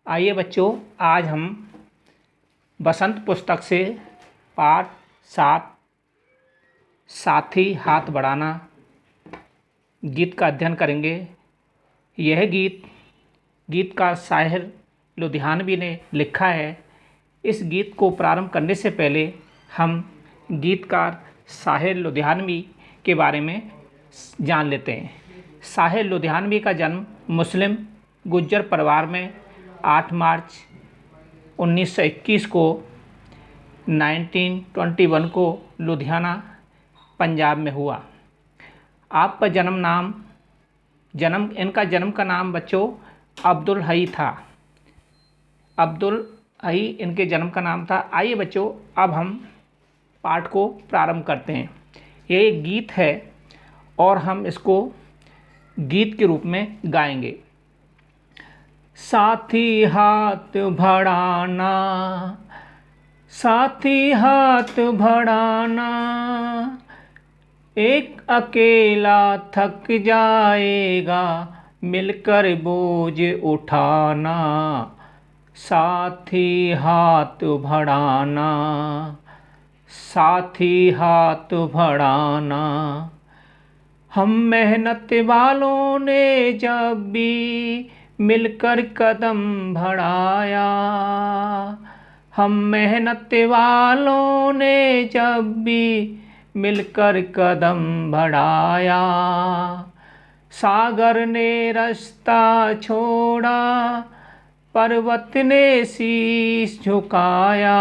आइए बच्चों, आज हम बसंत पुस्तक से पाठ 7 साथी हाथ बढ़ाना गीत का अध्ययन करेंगे। यह गीतकार साहिर लुधियानवी ने लिखा है। इस गीत को प्रारंभ करने से पहले हम गीतकार साहिर लुधियानवी के बारे में जान लेते हैं। साहिर लुधियानवी का जन्म मुस्लिम गुज्जर परिवार में 8 मार्च 1921 को 1921 को लुधियाना पंजाब में हुआ। आपका इनका जन्म का नाम बच्चों अब्दुल हई था। अब्दुल हई इनके जन्म का नाम था। आइए बच्चों, अब हम पाठ को प्रारंभ करते हैं। यह एक गीत है और हम इसको गीत के रूप में गाएंगे। साथी हाथ बढ़ाना, साथी हाथ बढ़ाना, एक अकेला थक जाएगा, मिलकर बोझ उठाना। साथी हाथ बढ़ाना, साथी हाथ बढ़ाना। हम मेहनत वालों ने जब भी मिलकर कदम बढ़ाया, हम मेहनत वालों ने जब भी मिलकर कदम बढ़ाया। सागर ने रास्ता छोड़ा, पर्वत ने शीश झुकाया।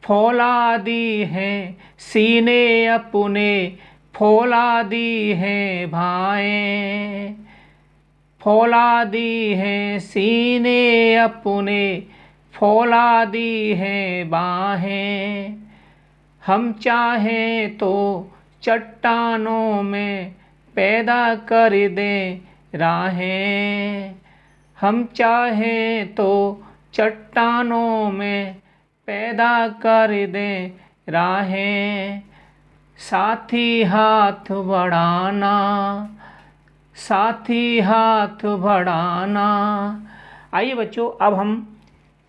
फौलादी हैं सीने अपने, फौलादी हैं भाएं, फौलादी हैं सीने अपने, फौलादी हैं बाहें। हम चाहें तो चट्टानों में पैदा कर दें राहें, हम चाहें तो चट्टानों में पैदा कर दें राहें। साथी हाथ बढ़ाना, साथी हाथ बढ़ाना। आइए बच्चों, अब हम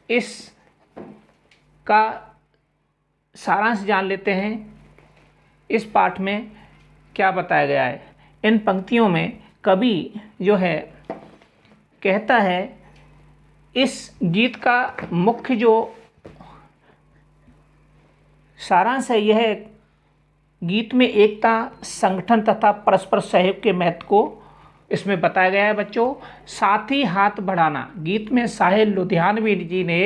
इस का सारांश जान लेते हैं। इस पाठ में क्या बताया गया है। इन पंक्तियों में कवि जो है कहता है, इस गीत का मुख्य जो सारांश है, यह गीत में एकता, संगठन तथा परस्पर सहयोग के महत्व को इसमें बताया गया है। बच्चों, साथी हाथ बढ़ाना गीत में साहिर लुधियानवी जी ने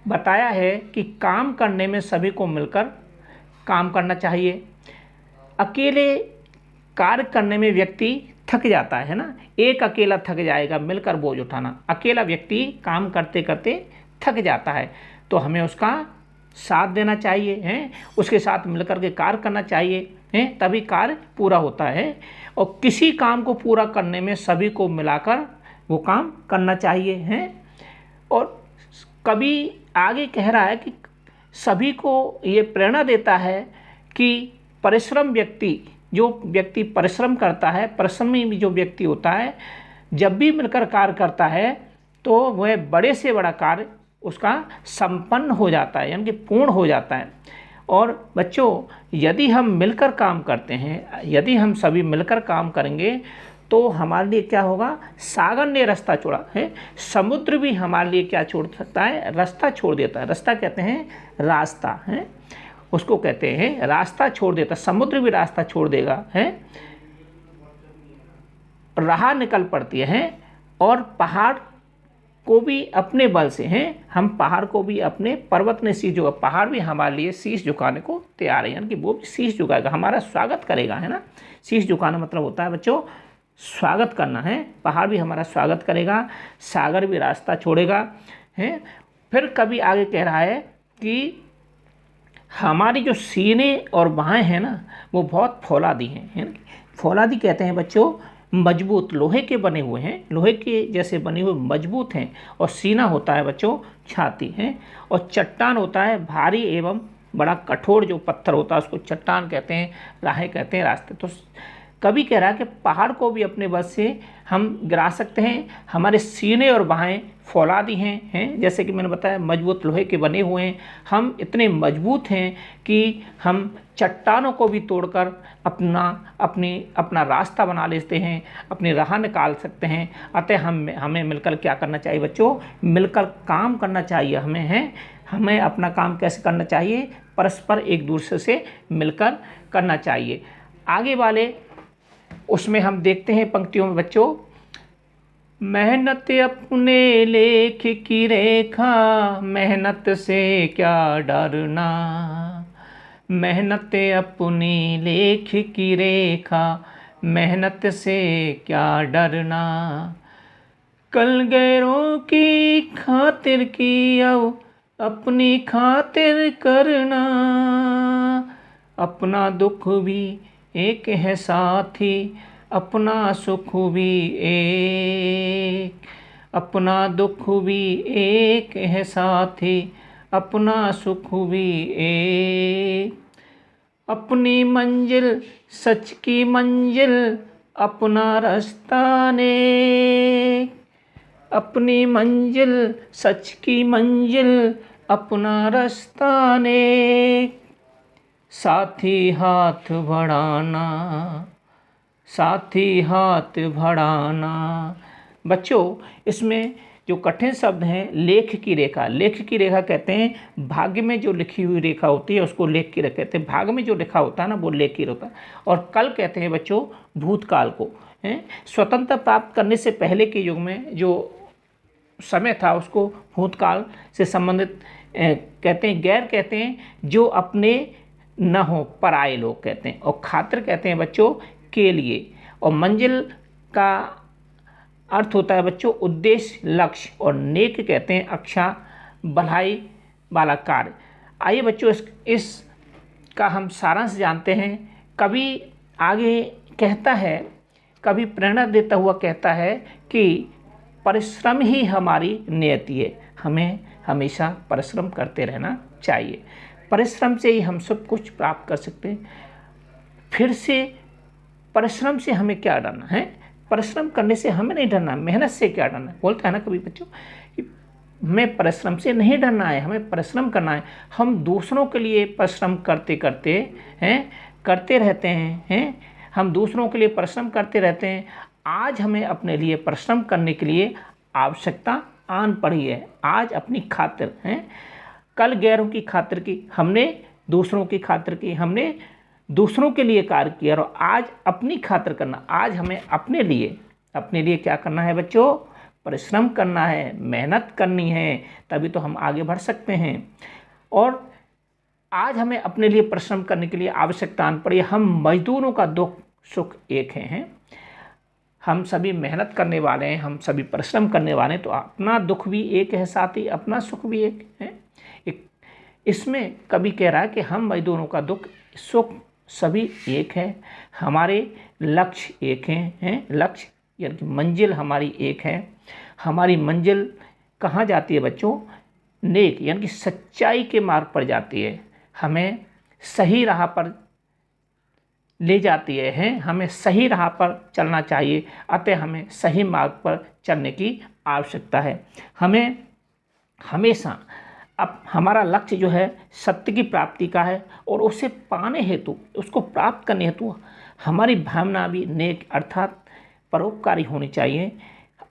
बताया है कि काम करने में सभी को मिलकर काम करना चाहिए। अकेले कार्य करने में व्यक्ति थक जाता है ना, एक अकेला थक जाएगा, मिलकर बोझ उठाना। अकेला व्यक्ति काम करते करते थक जाता है, तो हमें उसका साथ देना चाहिए हैं, उसके साथ मिलकर के कार्य करना चाहिए हैं, तभी कार्य पूरा होता है। और किसी काम को पूरा करने में सभी को मिलाकर वो काम करना चाहिए हैं। और कवि आगे कह रहा है कि सभी को ये प्रेरणा देता है कि जो व्यक्ति परिश्रम करता है, परिश्रमी जो व्यक्ति होता है, जब भी मिलकर कार्य करता है तो वह बड़े से बड़ा कार्य उसका संपन्न हो जाता है, यानी कि पूर्ण हो जाता है। और बच्चों, यदि हम मिलकर काम करते हैं, यदि हम सभी मिलकर काम करेंगे तो हमारे लिए क्या होगा। सागर ने रास्ता छोड़ा है, समुद्र भी हमारे लिए क्या छोड़ सकता है, रास्ता छोड़ देता है। रास्ता कहते हैं रास्ता है, उसको कहते हैं रास्ता छोड़ देता, समुद्र भी रास्ता छोड़ देगा है, राह निकल पड़ती है। और पहाड़ को भी अपने बल से हैं, हम पहाड़ को भी अपने, पर्वत ने शीश झुका, पहाड़ भी हमारे लिए शीश झुकाने को तैयार है, यानी कि वो भी शीश झुकाएगा, हमारा स्वागत करेगा, है ना। शीश झुकाना मतलब होता है बच्चों स्वागत करना है। पहाड़ भी हमारा स्वागत करेगा, सागर भी रास्ता छोड़ेगा है। फिर कभी आगे कह रहा है कि हमारी जो सीने और बाहें हैं ना, वो बहुत फौलादी हैं, है ना। फौलादी कहते हैं बच्चों मजबूत, लोहे के बने हुए हैं, लोहे के जैसे बने हुए मजबूत हैं। और सीना होता है बच्चों छाती है। और चट्टान होता है भारी एवं बड़ा कठोर जो पत्थर होता है, उसको चट्टान कहते हैं, राहें कहते हैं रास्ते। तो कभी कह रहा है कि पहाड़ को भी अपने बस से हम गिरा सकते हैं। हमारे सीने और बाहें फौलादी हैं, जैसे कि मैंने बताया मजबूत लोहे के बने हुए हैं। हम इतने मजबूत हैं कि हम चट्टानों को भी तोड़कर अपना रास्ता बना लेते हैं, अपनी राह निकाल सकते हैं। अतः हमें मिलकर क्या करना चाहिए बच्चों? मिलकर काम करना चाहिए हमें अपना काम कैसे करना चाहिए? परस्पर एक दूसरे से मिलकर करना चाहिए। आगे वाले उसमें हम देखते हैं पंक्तियों में बच्चों, मेहनत अपने लेख की रेखा, मेहनत से क्या डरना। मेहनत अपनी लेख की रेखा, मेहनत से क्या डरना। कल गैरों की खातिर की अब अपनी खातिर करना। अपना दुख भी एक है साथी, अपना सुख भी एक। अपना दुख भी एक है साथी, अपना सुख भी एक। अपनी मंजिल सच की मंजिल, अपना रास्ता नेक। अपनी मंजिल सच की मंजिल, अपना रास्ता नेक। साथी हाथ बढ़ाना, साथी हाथ बढ़ाना। बच्चों इसमें जो कठिन शब्द हैं, लेख की रेखा। लेख की रेखा कहते हैं भाग्य में जो लिखी हुई रेखा होती है उसको लेख की रेखा कहते हैं। भाग्य में जो लिखा होता है ना वो लेख की होता है। और कल कहते हैं बच्चों भूतकाल को। स्वतंत्रता प्राप्त करने से पहले के युग में जो समय था उसको भूतकाल से संबंधित कहते हैं। गैर कहते हैं जो अपने न हो, पराये लोग कहते हैं। और खातिर कहते हैं बच्चों के लिए। और मंजिल का अर्थ होता है बच्चों उद्देश्य, लक्ष्य। और नेक कहते हैं अच्छा भलाई वाला कार्य। आइए बच्चों इसका हम सारांश जानते हैं। कवि आगे कहता है, कवि प्रेरणा देता हुआ कहता है कि परिश्रम ही हमारी नियति है। हमें हमेशा परिश्रम करते रहना चाहिए। परिश्रम से ही हम सब कुछ प्राप्त कर सकते हैं। फिर से परिश्रम से हमें क्या डरना है? परिश्रम करने से हमें नहीं डरना, मेहनत से क्या डरना है? बोलता है ना कभी बच्चों कि हमें परिश्रम से नहीं डरना है, हमें परिश्रम करना है। हम दूसरों के लिए परिश्रम करते रहते हैं। हम दूसरों के लिए परिश्रम करते रहते हैं। आज हमें अपने लिए परिश्रम करने के लिए आवश्यकता आन पड़ी है। आज अपनी खातिर कल गैरों की खातिर की हमने, दूसरों की खातिर की हमने, दूसरों के लिए कार्य किया। और आज अपनी खातिर करना, आज हमें अपने लिए क्या करना है बच्चों? परिश्रम करना है, मेहनत करनी है, तभी तो हम आगे बढ़ सकते हैं। और आज हमें अपने लिए परिश्रम करने के लिए आवश्यकता आन पड़ी। हम मजदूरों का दुख सुख एक हैं। हम सभी मेहनत करने वाले हैं, हम सभी परिश्रम करने वाले हैं। तो अपना दुख भी एक है साथ ही अपना सुख भी एक है। इसमें कभी कह रहा है कि हम मजदूरों का दुख सुख सभी एक है। हमारे लक्ष्य एक हैं। लक्ष्य यानी कि मंजिल हमारी एक है। हमारी मंजिल कहाँ जाती है बच्चों? नेक यानी कि सच्चाई के मार्ग पर जाती है। हमें सही राह पर ले जाती है। हमें सही राह पर चलना चाहिए। अतः हमें सही मार्ग पर चलने की आवश्यकता है। हमें हमेशा अब हमारा लक्ष्य जो है सत्य की प्राप्ति का है। और उसे पाने हेतु, उसको प्राप्त करने हेतु हमारी भावना भी नेक अर्थात परोपकारी होनी चाहिए।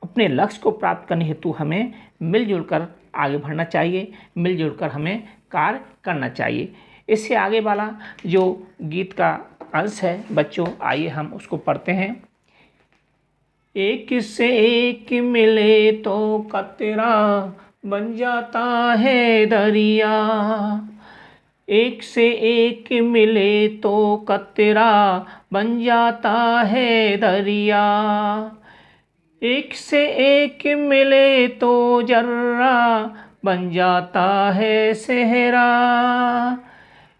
अपने लक्ष्य को प्राप्त करने हेतु हमें मिलजुल कर आगे बढ़ना चाहिए, मिलजुल कर हमें कार्य करना चाहिए। इससे आगे वाला जो गीत का अंश है बच्चों, आइए हम उसको पढ़ते हैं। एक से एक मिले तो कतरा बन जाता है दरिया। एक से एक मिले तो कतरा बन जाता है दरिया। एक से एक मिले तो जर्रा बन जाता है सहरा।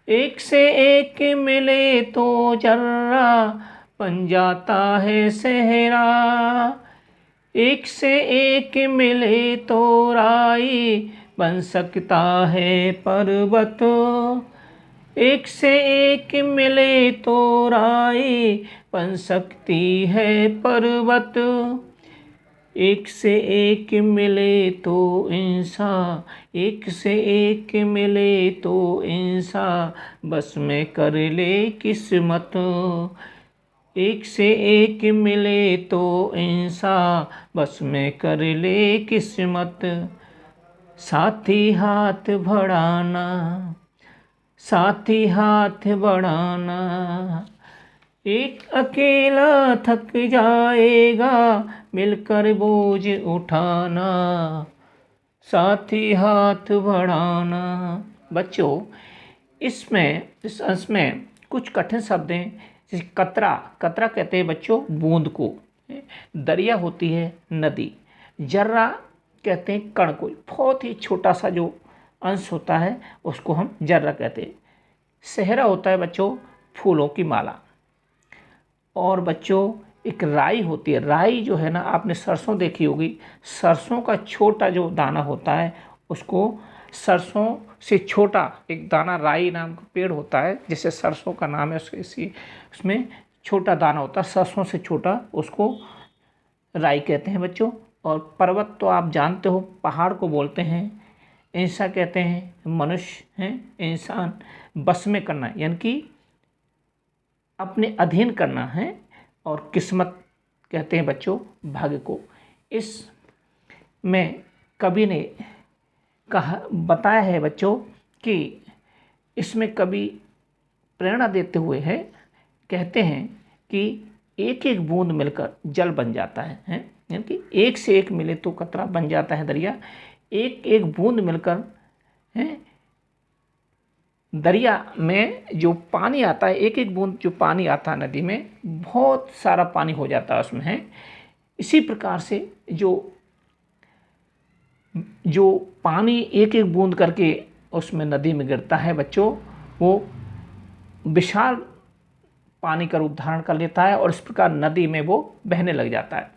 एक से एक मिले तो जर्रा बन जाता है सहरा। एक से एक मिले तो राई बन सकता है पर्वत। एक से एक मिले तो राय बन सकती है पर्वत। एक से एक मिले तो इंसान, एक से एक मिले तो इंसान बस में कर ले किस्मत। एक से एक मिले तो इंसान बस में कर ले किस्मत। साथी हाथ बढ़ाना, साथी हाथ बढ़ाना, एक अकेला थक जाएगा मिलकर बोझ उठाना। साथी हाथ बढ़ाना। बच्चों, इस अंश में कुछ कठिन शब्द हैं, जैसे कतरा। कतरा कहते हैं बच्चों बूंद को। दरिया होती है नदी। जर्रा कहते हैं कण को, बहुत ही छोटा सा जो अंश होता है उसको हम जर्रा कहते हैं। सहरा होता है बच्चों फूलों की माला। और बच्चों एक राई होती है। राई जो है ना, आपने सरसों देखी होगी, सरसों का छोटा जो दाना होता है उसको, सरसों से छोटा एक दाना राई नाम का पेड़ होता है, जैसे सरसों का नाम है उसमें छोटा दाना होता है, सरसों से छोटा, उसको राई कहते हैं बच्चों। और पर्वत तो आप जानते हो पहाड़ को बोलते हैं। इंसान कहते हैं मनुष्य हैं। इंसान बस में करना यानी कि अपने अधीन करना है। और किस्मत कहते हैं बच्चों भाग्य को। इस में कवि ने बताया है बच्चों कि इसमें कवि प्रेरणा देते हुए है, कहते हैं कि एक एक बूंद मिलकर जल बन जाता है, यानी कि एक से एक मिले तो कतरा बन जाता है दरिया। एक एक बूंद मिलकर है दरिया में जो पानी आता है, एक एक बूंद जो पानी आता है नदी में, बहुत सारा पानी हो जाता है उसमें है। इसी प्रकार से जो पानी एक एक बूंद करके उसमें नदी में गिरता है बच्चों, वो विशाल पानी का रूप धारण कर लेता है और इस प्रकार नदी में वो बहने लग जाता है।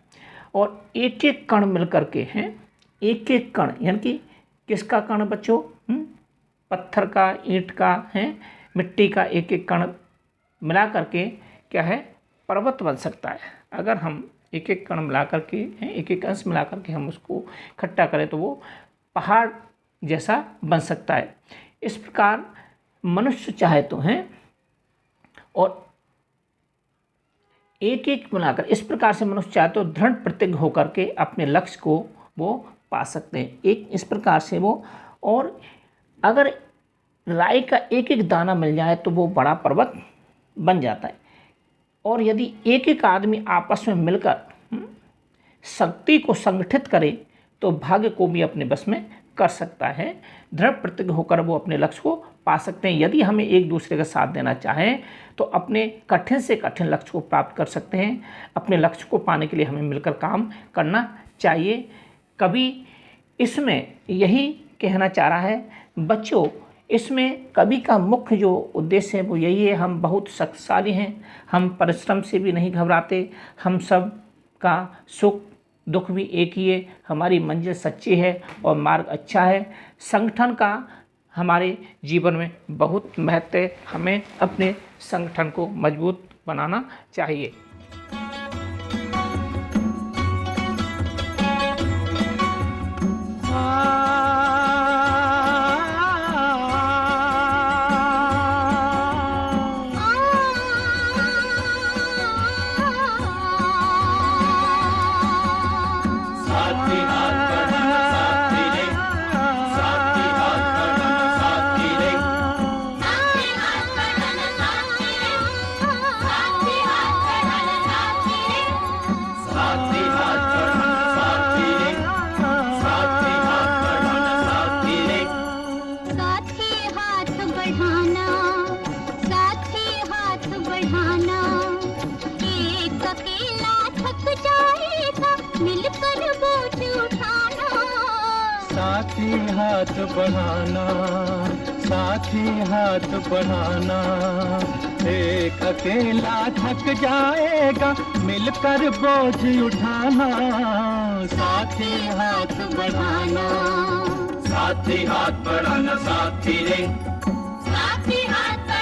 और एक एक कण मिल करके हैं, एक एक कण यानी कि किसका कण बच्चों? पत्थर का, ईंट का है, मिट्टी का एक एक कण मिला करके क्या है पर्वत बन सकता है। अगर हम एक एक कण मिला करके, एक एक अंश मिला करके हम उसको इकट्ठा करें तो वो पहाड़ जैसा बन सकता है। इस प्रकार मनुष्य चाहे तो हैं और एक एक मिलाकर, इस प्रकार से मनुष्य चाहे तो दृढ़ प्रतिज्ञ होकर के अपने लक्ष्य को वो पा सकते हैं। एक इस प्रकार से वो, और अगर राई का एक एक दाना मिल जाए तो वो बड़ा पर्वत बन जाता है। और यदि एक एक आदमी आपस में मिलकर शक्ति को संगठित करे तो भाग्य को भी अपने बस में कर सकता है। दृढ़ प्रतिज्ञ होकर वो अपने लक्ष्य को पा सकते हैं। यदि हमें एक दूसरे का साथ देना चाहें तो अपने कठिन से कठिन लक्ष्य को प्राप्त कर सकते हैं। अपने लक्ष्य को पाने के लिए हमें मिलकर काम करना चाहिए। कवि इसमें यही कहना चाह रहा है बच्चों। इसमें कवि का मुख्य जो उद्देश्य है वो यही है, हम बहुत शक्तिशाली हैं, हम परिश्रम से भी नहीं घबराते, हम सब का सुख दुख भी एक ही है, हमारी मंजिल सच्ची है और मार्ग अच्छा है। संगठन का हमारे जीवन में बहुत महत्व है, हमें अपने संगठन को मजबूत बनाना चाहिए। साथी हाथ बढ़ाना, साथी हाथ बढ़ाना, एक अकेला थक जाएगा मिलकर बोझ उठाना। साथी हाथ बढ़ाना, साथी हाथ बढ़ाना, साथी रे, साथी हाथ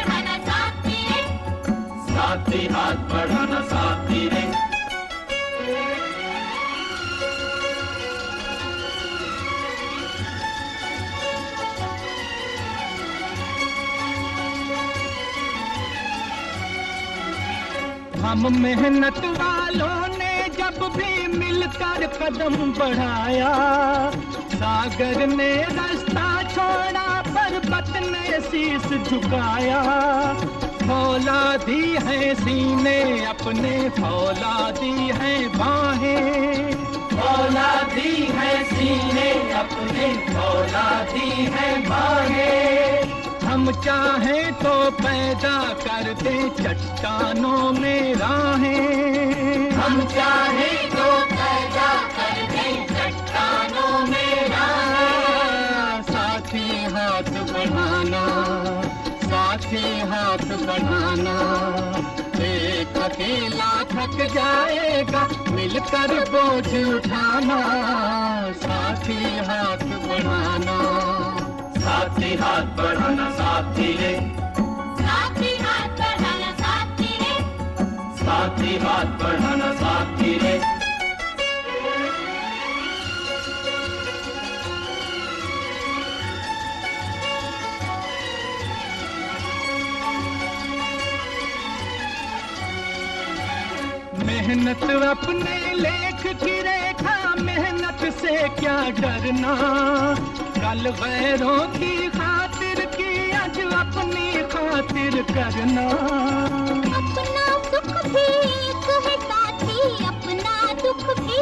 साथी हाथ बढ़ाना साथी रे। हम मेहनत वालों ने जब भी मिलकर कदम बढ़ाया, सागर ने रास्ता छोड़ा पर्वत ने शीश झुकाया। फौलादी है सीने अपने, फौलादी है बाहें, फौलादी है सीने अपने, फौलादी है बाहें। हम चाहें तो पैदा कर दे चट्टानों में राहें, हम चाहें तो पैदा कर दे चट्टानों में राहें। साथी हाथ बढ़ाना, साथी हाथ बढ़ाना, एक अकेला थक जाएगा मिलकर बोझ उठाना। साथी हाथ बढ़ाना, साथी हाथ बढ़ाना साथी रे, साथी हाथ बढ़ाना साथी रे, साथी हाथ बढ़ाना साथी रे। मेहनत अपने लेख की रेखा, मेहनत से क्या डरना। कल गैरों की खातिर की आज अपनी खातिर करना। अपना सुख भी एक है साथी, अपना दुख भी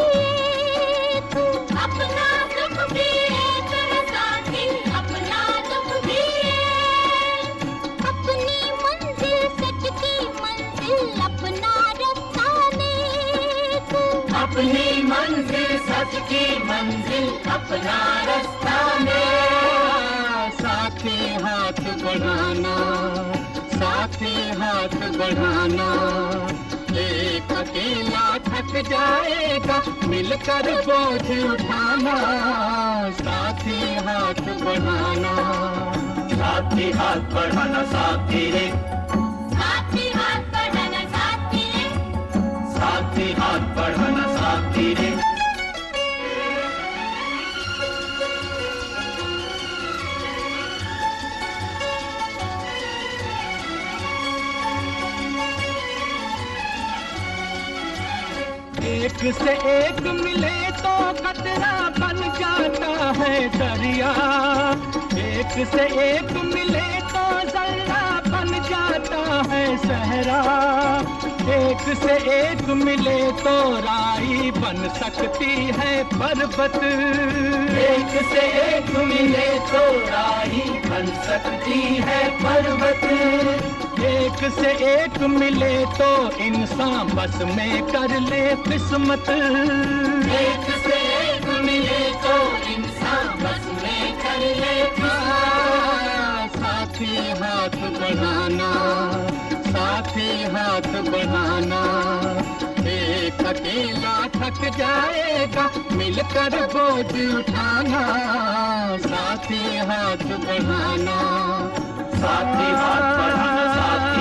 एक, अपना सुख भी एक है साथी, अपना दुख भी एक। अपनी मंजिल सच की मंजिल, अपना रास्ता नेक, अपनी मंजिल सच की मंजिल, अपना रास्ता में। साथी हाथ बढ़ाना, साथी हाथ बढ़ाना, एक अकेला थक जाएगा मिलकर बोझ उठाना। साथी हाथ बढ़ाना, साथी हाथ बढ़ाना साथी रे, साथी हाथ बढ़ाना साथी रे, साथी हाथ बढ़ाना साथी रे। एक से एक मिले तो कतरा बन जाता है दरिया, एक से एक मिले तो जर्रा बन जाता है सहरा। एक से एक मिले तो राई बन सकती है पर्वत, एक से एक मिले तो राई बन सकती है पर्वत। एक से एक मिले तो इंसान बस में कर ले किस्मत, एक से एक मिले तो इंसान बस में कर ले किस्मत। साथी हाथ बढ़ाना, साथी हाथ बढ़ाना, एक अकेला थक जाएगा मिलकर बोझ उठाना। साथी हाथ बढ़ाना, साथी हाथ बढ़ाना साथी